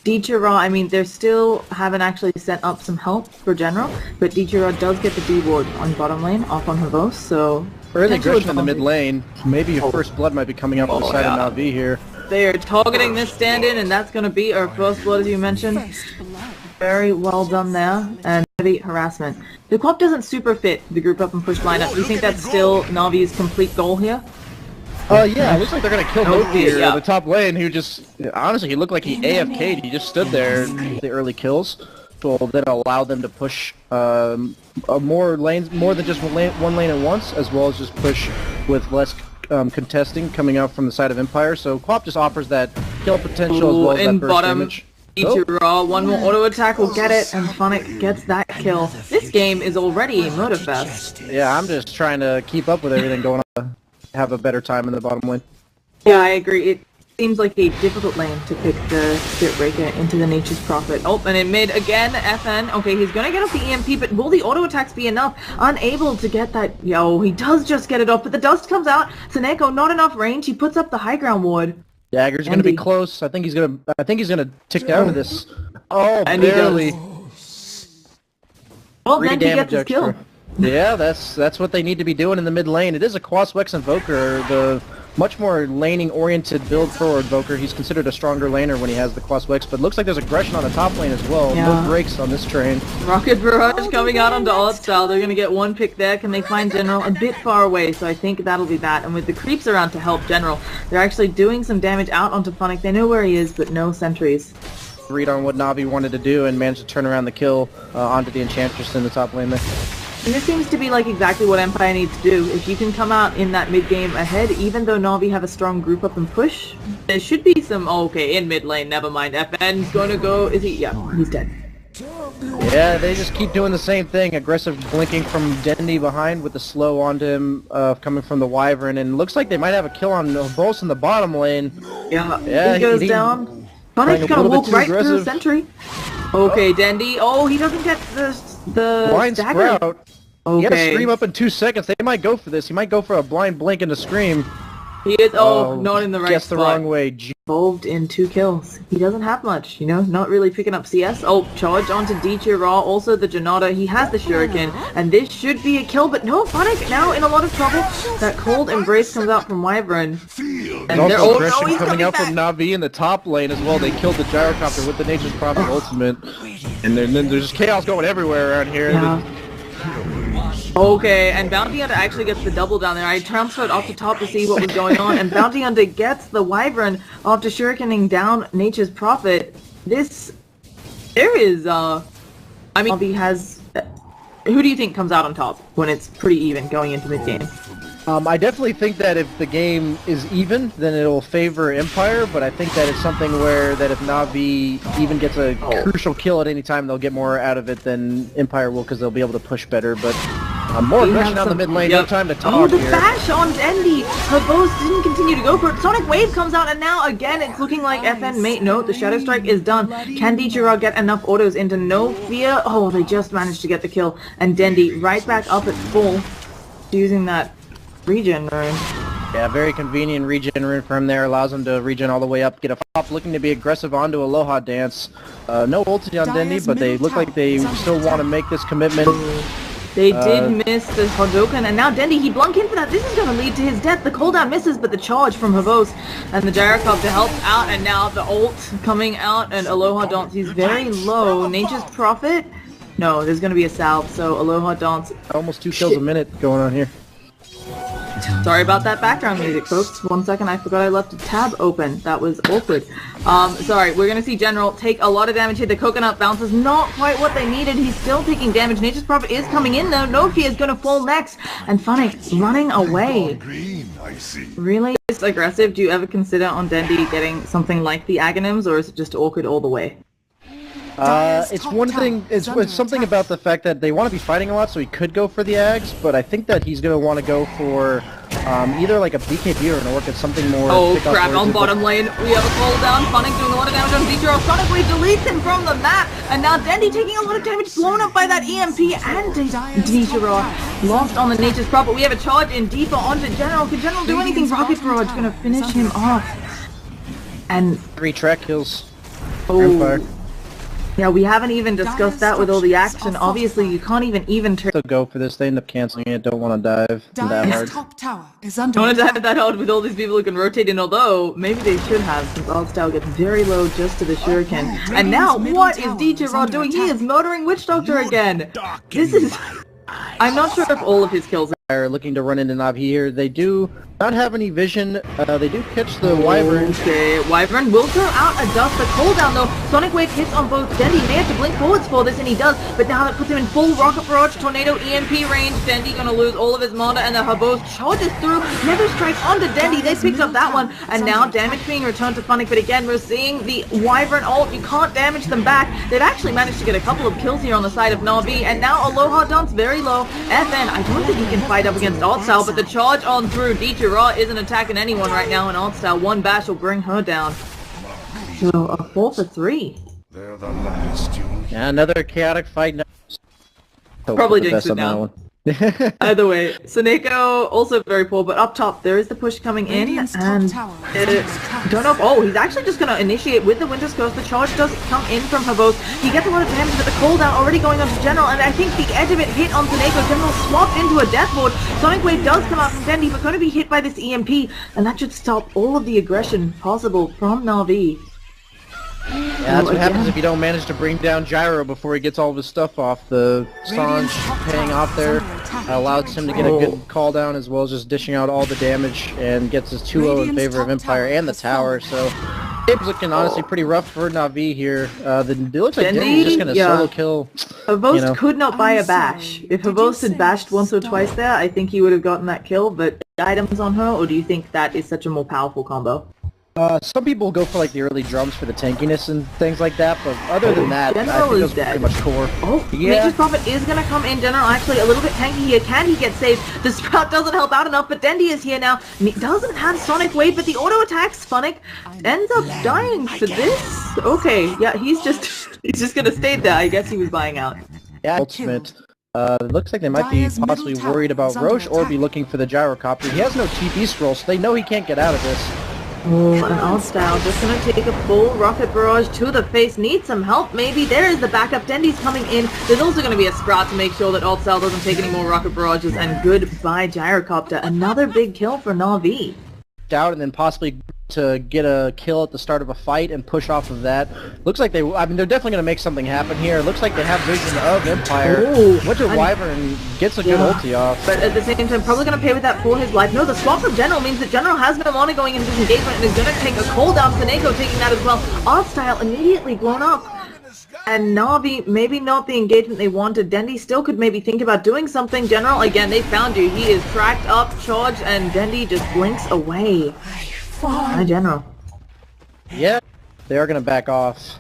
Dichira, I mean, they still haven't actually sent up some help for General, but Dichira does get the D ward on bottom lane, off on Havos, so... Early aggression in the mid lane. Maybe your first blood might be coming up on the side of NaVi here. They are targeting this stand-in, and that's going to be our first blood, as you mentioned. Very well done there, and heavy harassment. The Quap doesn't super fit the group up and push lineup. Do you think that's still Navi's complete goal here? Yeah, it looks like they're gonna kill both here in the top lane, who just, honestly, he looked like he AFK'd, he just stood there, the early kills, will then allow them to push more than just one lane at once, as well as just push with less contesting coming out from the side of Empire, so Quap just offers that kill potential as well as that burst damage. One more auto attack will get it, and Phonic gets that kill. This game is already a motorfest. Yeah, I'm just trying to keep up with everything going on. Have a better time in the bottom lane. Yeah, I agree. It seems like a difficult lane to pick the Spirit Breaker into the Nature's Prophet. Oh, and in mid again, FN. Okay, he's gonna get off the EMP, but will the auto attacks be enough? Unable to get that. Yo, he does just get it off, but the dust comes out. Seneko, not enough range. He puts up the high ground ward. Dagger's gonna be close. I think he's gonna tick down to this. Oh, and barely. Well, then he gets his kill. Yeah, that's what they need to be doing in the mid lane. It is a Quaswex Invoker, the much more laning-oriented build for Invoker. He's considered a stronger laner when he has the Quaswex, but looks like there's aggression on the top lane as well. Yeah. No breaks on this train. Rocket Barrage coming out onto Odd Style. They're going to get one pick there. Can they find General a bit far away? So I think that'll be that. And with the creeps around to help General, they're actually doing some damage out onto Phonic. They know where he is, but no sentries. Read on what NaVi wanted to do and managed to turn around the kill onto the Enchantress in the top lane there. And this seems to be like exactly what Empire needs to do. If you can come out in that mid-game ahead, even though NaVi have a strong group up and push, there should be some... Oh, okay, in mid lane, never mind. FN's gonna go... Is he... Yeah, he's dead. Yeah, they just keep doing the same thing. Aggressive blinking from Dendi behind with the slow onto him coming from the Wyvern. And looks like they might have a kill on Bols in the bottom lane. Yeah, he goes down. Phonic's gonna walk right through the sentry. Okay, Dendi. Oh, he doesn't get the blind dagger. Sprout. Okay. He had to scream up in 2 seconds. They might go for this. He might go for a blind blink and a scream. He is, not in the right guess spot. The wrong way. Involved in 2 kills. He doesn't have much, you know, not really picking up CS. Oh, charge onto Dichira, also the Janata. He has the Shuriken, and this should be a kill, but no, Phonic now in a lot of trouble. That cold embrace comes out from Wyvern. And there's also aggression coming out from NaVi in the top lane as well. They killed the Gyrocopter with the Nature's Prophet ultimate. And then there's just chaos going everywhere around here. Yeah. Okay, and Bounty Hunter actually gets the double down there. I transferred off the top to see what was going on, and Bounty Hunter gets the Wyvern after shurikening down Nature's Prophet. There is, I mean, he has... Who do you think comes out on top when it's pretty even going into mid-game? I definitely think that if the game is even, then it'll favor Empire, but I think that it's something where that if NaVi even gets a crucial kill at any time, they'll get more out of it than Empire will because they'll be able to push better, but more aggression on the mid lane, no time to talk here. here. Bash on Dendi! Havos didn't continue to go for it. Sonic Wave comes out, and now again it's looking like FN mate. No, the Shadow Strike is done. Can Dichira get enough autos into No Fear? Oh, they just managed to get the kill. And Dendi right back up at full, using that regen rune. Yeah, very convenient regen rune for him there. Allows him to regen all the way up, get a pop, looking to be aggressive onto Aloha Dance. No ulti on Dendi, but they look like they still want to make this commitment. They did miss the Hadouken, and now Dendi, he blunk in for that. This is going to lead to his death. The cooldown misses, but the charge from Havos and the Gyrocopter help out, and now the ult coming out, and Aloha Dance, he's very low. Nature's Prophet? No, there's going to be a salve, so Aloha Dance... Almost 2 kills a minute going on here. Sorry about that background music, folks. 1 second, I forgot I left a tab open. That was awkward. Sorry, we're gonna see General take a lot of damage here. The coconut bounce is not quite what they needed. He's still taking damage. Nature's Prophet is coming in though. No Fear is gonna fall next. And Phonic running away. Really aggressive. Do you ever consider on Dendi getting something like the Aghanims, or is it just awkward all the way? It's one thing, it's something about the fact that they want to be fighting a lot, so he could go for the Ags, but I think that he's going to want to go for either like a BKB or an Orc, it's something more... Oh crap, on bottom lane, we have a cooldown, Phonic doing a lot of damage on Dichira, Sonic Wave deletes him from the map, and now Dendi taking a lot of damage, blown up by that EMP, and Dichira lost on the Nature's Prophet. We have a charge in deeper onto General. Can General do anything? Rocket Barrage going to finish him off. And 3 track kills. Empire. Yeah, we haven't even discussed that with all the action. Obviously, you can't even turn. To go for this, they end up canceling it. Don't want to dive that hard. Top tower is under Don't want to dive that hard with all these people who can rotate in, although maybe they should have, since Altstyle gets very low just to the shuriken. And now, what is DJ Rod doing? He is murdering Witch Doctor again! This is... I'm not sure if all of his kills are looking to run into NaVi here. They do not have any vision. They do catch the Wyvern. Okay, Wyvern will throw out a dust. The cooldown though, Sonic Wave hits on both Dendy. He may have to blink forwards for this, and he does. But now that puts him in full Rocket Barrage, Tornado, EMP range. Dendy gonna lose all of his mana, and the Habos charges through. Nether strikes onto Dendy. They picked up that one, and now damage being returned to Funnick. But again, we're seeing the Wyvern ult. You can't damage them back. They've actually managed to get a couple of kills here on the side of NaVi, and now Aloha Dance very low. FN, I don't think he can fight up against Altstyle, but the charge on through. DJ Raw isn't attacking anyone right now, and Altstyle, one bash will bring her down. So, a 4 for 3. They're the last Yeah, another chaotic fight. Probably jinxed it now. Either way, Seneko also very poor, but up top there is the push coming in, and don't know if, oh, he's actually just going to initiate with the Winter's Curse. The charge does come in from Habos. He gets a lot of damage, but the cooldown already going on to General, and I think the edge of it hit on Seneko. General swapped into a Death Ward. Sonic Wave does come out from Dendy, but going to be hit by this EMP, and that should stop all of the aggression possible from NaVi. Yeah, that's what happens if you don't manage to bring down Gyro before he gets all of his stuff off. The Sange paying off there allows him to get a good call down, as well as just dishing out all the damage, and gets his 2-0 in favor of Empire and the tower. So it's looking honestly pretty rough for NaVi here. It looks like Dendy's just going to solo kill. Habos could not buy a bash. If Habos had bashed once or twice there, I think he would have gotten that kill, but items on her, or do you think that is such a more powerful combo? Some people go for like the early drums for the tankiness and things like that, but other than that, I think those are pretty much core. Oh, yeah. Nature's Prophet is going to come in. General actually a little bit tanky here. Can he get saved? The Sprout doesn't help out enough, but Dendy is here now. And he doesn't have Sonic Wave, but the auto attacks Funnick ends up dying for this. Okay, yeah, he's just going to stay there. I guess he was buying out. Yeah, ultimate. It looks like they might be possibly worried about Roche or be looking for the Gyrocopter. He has no TP scroll, so they know he can't get out of this. Oh, an Altstyle just gonna take a full Rocket Barrage to the face. Need some help, maybe. There is the backup. Dendy's coming in. There's also gonna be a Sprout to make sure that Altstyle doesn't take any more Rocket Barrages. And goodbye, Gyrocopter. Another big kill for NaVi. Out and then possibly to get a kill at the start of a fight and push off of that. Looks like they're definitely going to make something happen here. Looks like they have vision of Empire. Winter Wyvern gets a good ulti off. But at the same time, probably going to pay with that for his life. No, the swap from General means that General has no mana going into this engagement and is going to take a cooldown. Seneko taking that as well. Altstyle immediately blown up. And NaVi, maybe not the engagement they wanted. Dendy still could maybe think about doing something. General, again, they found you. He is tracked up, charged, and Dendy just blinks away. Hi, General. Yeah, they are going to back off.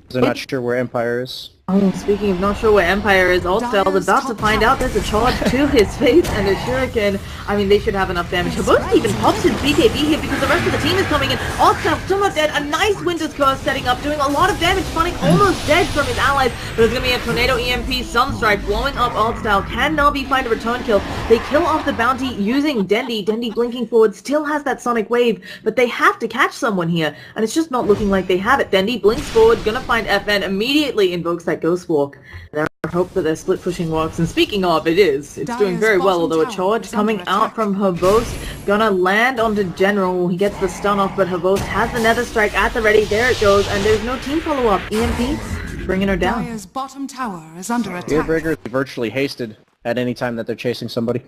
They're not sure where Empire is. Oh, speaking of not sure where Empire is, Altstyle is about to find out. There's a charge to his face and a shuriken. I mean, they should have enough damage. Habos even pops his BKB here because the rest of the team is coming in. Altstyle still not dead. A nice Winter's Curse setting up, doing a lot of damage. Funnick almost dead from his allies. But there's going to be a Tornado EMP Sunstrike blowing up Altstyle. Can NaVi find a return kill? They kill off the bounty using Dendy. Dendy blinking forward still has that Sonic Wave, but they have to catch someone here. And it's just not looking like they have it. Dendy blinks forward, gonna find FN, immediately invokes that Ghost Walk. And I hope that their split pushing works. And speaking of, it's doing very well, although a charge coming out from Habos, gonna land onto General. He gets the stun off, but Habos has the Nether Strike at the ready. There it goes, and there's no team follow-up. EMP bringing her down. Dire's bottom tower is under attack. Spearbreaker is virtually hasted at any time that they're chasing somebody.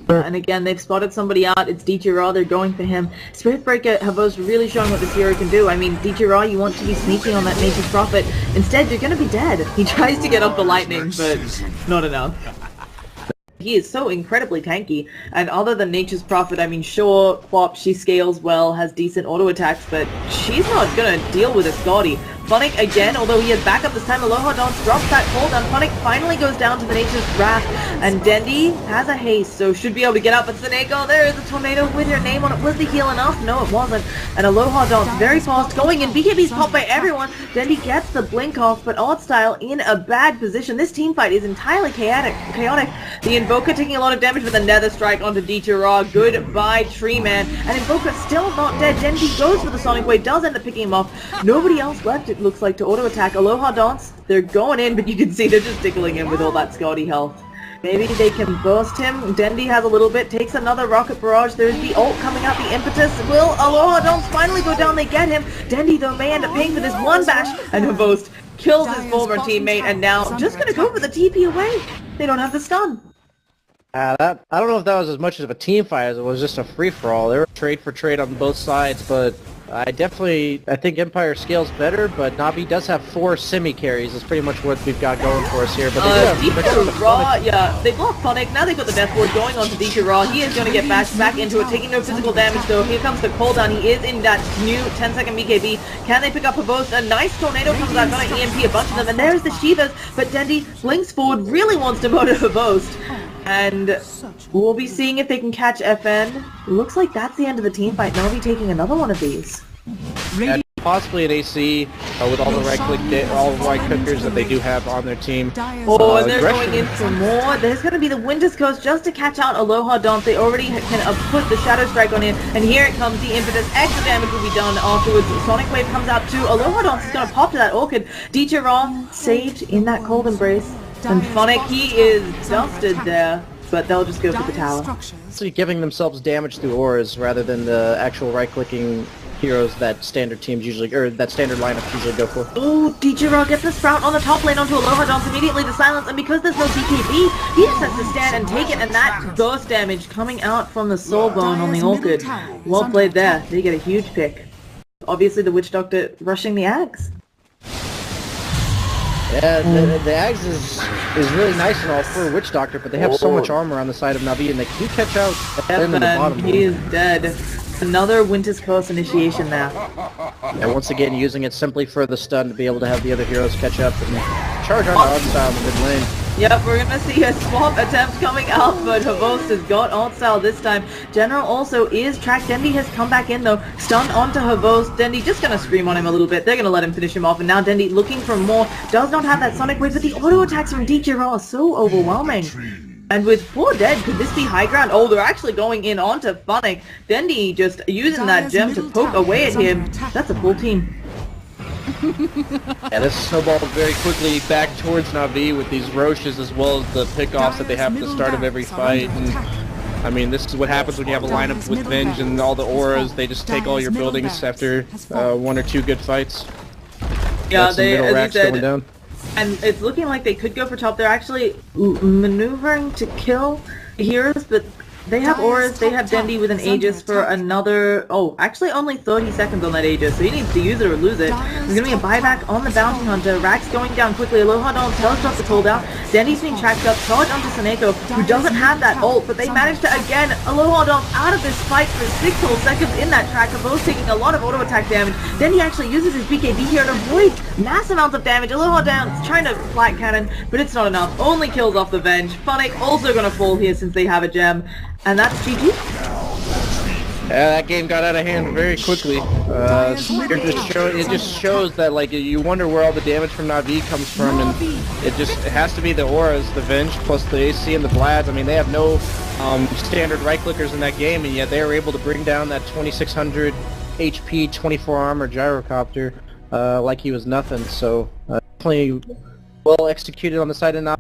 And again, they've spotted somebody out. It's DJ Raw. They're going for him. Spirit Breaker, Habos really showing what this hero can do. I mean, DJ Raw, you want to be sneaky on that Nature's Prophet. Instead, you're going to be dead. He tries to get off the lightning, but not enough. He is so incredibly tanky, and other than Nature's Prophet, I mean, sure, Quap, she scales well, has decent auto attacks, but she's not gonna deal with a Scotty. Funnick again, although he has backup this time, Aloha Dance drops that cooldown. Funnick finally goes down to the Nature's Wrath, and Dendy has a haste, so should be able to get out, but Seneko, there is a tornado with your name on it. Was the heal enough? No, it wasn't. And Aloha Dance very fast, going in, BKB's popped by everyone. Dendy gets the blink off, but Altstyle in a bad position. This team fight is entirely chaotic. The Invoker taking a lot of damage with a Nether Strike onto DJ Raw. Goodbye, Tree Man. And Invoker still not dead. Dendy goes for the Sonic Wave, does end up picking him off. Nobody else left, it it looks like, to auto-attack. Aloha Dance, they're going in, but you can see they're just tickling him with all that Scotty health. Maybe they can burst him. Dendi has a little bit, takes another rocket barrage. There's the ult coming out, the impetus. Will Aloha Dance finally go down? They get him. Dendi, though, may end up paying for this one bash, and Havost kills his former teammate, and now just gonna go for the TP away. They don't have the stun. I don't know if that was as much of a team fight as it was just a free-for-all. They were trade for trade on both sides, but I think Empire scales better, but NaVi does have 4 semi-carries. That's pretty much what we've got going for us here. But they they block Phonic. Now they've got the Death Ward going on to DK Raw. He is going to get back into it, taking no physical damage though. Here comes the cooldown. He is in that new 10-second BKB. Can they pick up Havost? A nice tornado comes out, gonna EMP a bunch of them, and there's the Shivas, but Dendi blinks forward, really wants to motor Havost. And we'll be seeing if they can catch FN. Looks like that's the end of the team fight. NaVi taking another one of these. And possibly an AC with all the right clickers that they do have on their team. Oh, and they're going in for more. There's going to be the Winter's Coast just to catch out Aloha Dance. They already can put the Shadow Strike on in. And here it comes, the impetus. Extra damage will be done afterwards. Sonic Wave comes out too. Aloha Dance is going to pop to that Orchid. DJ Raw saved in that cold embrace. And Phonic, he is dusted there, but they'll just go for the tower. So giving themselves damage through auras rather than the actual right-clicking heroes that standard teams usually, or that standard lineups usually go for. Oh, DJ Raw gets the Sprout on the top lane onto Aloha Dance, immediately the silence, and because there's no BKB, he just has to stand and take it, and that burst damage coming out from the Soul Bone on the Orchid. Well played there. They get a huge pick. Obviously the Witch Doctor rushing the Ags. Yeah, the Ags is really nice and all for Witch Doctor, but they have so much armor on the side of NaVi, and they do catch out in the bottom. He is dead. Another Winter's Curse initiation now. And once again, using it simply for the stun to be able to have the other heroes catch up and charge on Odd Style in the mid lane. Yep, we're gonna see a swap attempt coming out, but Havost has got Alt Style this time. General also is tracked. Dendi has come back in though, stunned onto Havost. Dendi just gonna scream on him a little bit. They're gonna let him finish him off, and now Dendi looking for more. Does not have that Sonic Wave, but the auto attacks from DJ Raw are so overwhelming. And with 4 dead, could this be high ground? Oh, they're actually going in onto Phonic. Dendi just using that gem to poke away at him. That's a full team. Yeah, this snowballed very quickly back towards NaVi with these Roches as well as the pickoffs that they have at the start of every fight. And I mean, this is what happens when you have a lineup with Venge and all the auras. They just take all your buildings after 1 or 2 good fights. Yeah, they, as you said, and it's looking like they could go for top. They're actually maneuvering to kill heroes, but they have auras. They have Dendi with an Aegis for another, actually only 30 seconds on that Aegis, so he needs to use it or lose it. There's going to be a buyback on the Bounty Hunter. Rax going down quickly. Aloha Dance teleports the cooldown. Dendi's being tracked up. Charge onto Saneko, who doesn't have that ult, but they managed to, again, Aloha Dance out of this fight for 6 whole seconds in that track, both taking a lot of auto attack damage. Dendi actually uses his BKB here to avoid mass amounts of damage. Aloha Dance trying to flat cannon, but it's not enough. Only kills off the Venge. Phonic also going to fall here since they have a gem. And that's GG. Yeah, that game got out of hand very quickly. It just shows that, like, you wonder where all the damage from NaVi comes from, and it has to be the auras, the Venge, plus the AC and the Vlads. I mean, they have no standard right-clickers in that game, and yet they were able to bring down that 2600 HP, 24 armor gyrocopter like he was nothing. So, definitely well executed on the side of NaVi.